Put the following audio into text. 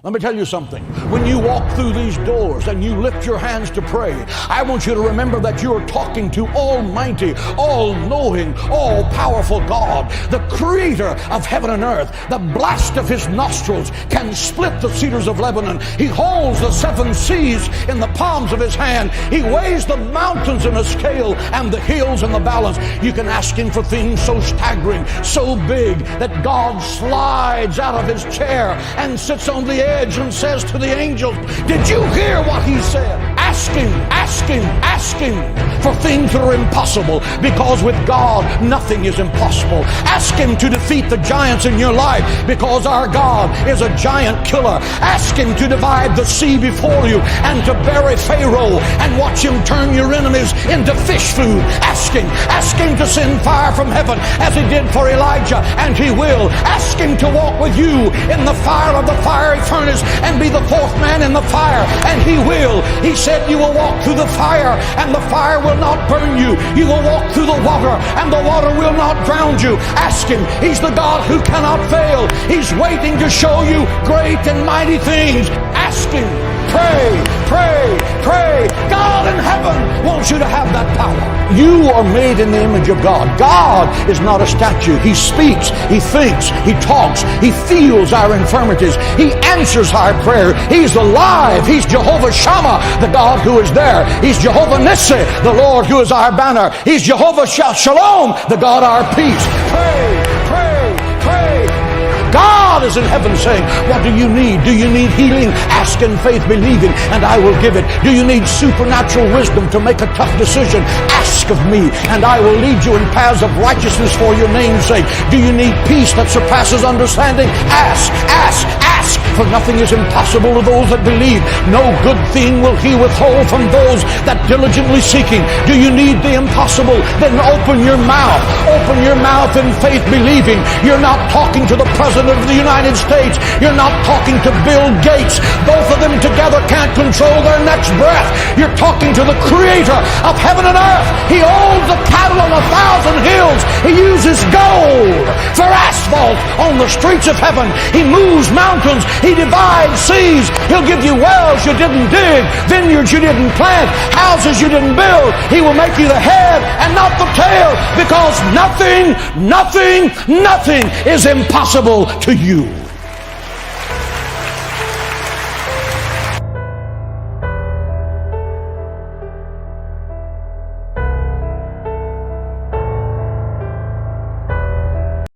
Let me tell you something. When you walk through these doors and you lift your hands to pray, I want you to remember that you're talking to Almighty, all-knowing, all-powerful God, the creator of heaven and earth. The blast of his nostrils can split the cedars of Lebanon. He holds the seven seas in the palms of his hand. He weighs the mountains in a scale and the hills in the balance. You can ask him for things so staggering, so big, that God slides out of his chair and sits on the edge and says to the angels, did you hear what he said? Ask him for things that are impossible, because with God nothing is impossible. Ask him to defeat the giants in your life, because our God is a giant killer. Ask him to divide the sea before you and to bury Pharaoh and watch him turn your enemies into fish food. Ask him to send fire from heaven as he did for Elijah, and he will. Ask him to walk with you in the fire of the fiery furnace and be the fourth man in the fire, and he will. He said you will walk through the fire and the fire will not burn you. You will walk through the water and the water will not drown you. Ask him. He's the God who cannot fail. He's waiting to show you great and mighty things. Ask him. Pray. God in heaven wants you to have that power. You are made in the image of God. God is not a statue. He speaks, he thinks, he talks, he feels our infirmities. He answers our prayer. He's alive. He's Jehovah Shammah, the God who is there. He's Jehovah Nissi, the Lord who is our banner. He's Jehovah Shalom, the God our peace. Pray. God is in heaven saying, what do you need? Do you need healing? Ask in faith, believing, and I will give it. Do you need supernatural wisdom to make a tough decision? Ask of me, and I will lead you in paths of righteousness for your name's sake. Do you need peace that surpasses understanding? Ask. For nothing is impossible to those that believe. No good thing will he withhold from those that diligently seek him. Do you need the impossible? Then open your mouth. Open your mouth in faith, believing. You're not talking to the President of the United States. You're not talking to Bill Gates. Both of them together can't control their next breath. You're talking to the Creator of heaven and earth. He owns the cattle on 1,000 hills. He uses gold for asphalt on the streets of heaven. He moves mountains. He divides seas. He'll give you wells you didn't dig, vineyards you didn't plant, houses you didn't build. He will make you the head and not the tail, because nothing is impossible to you.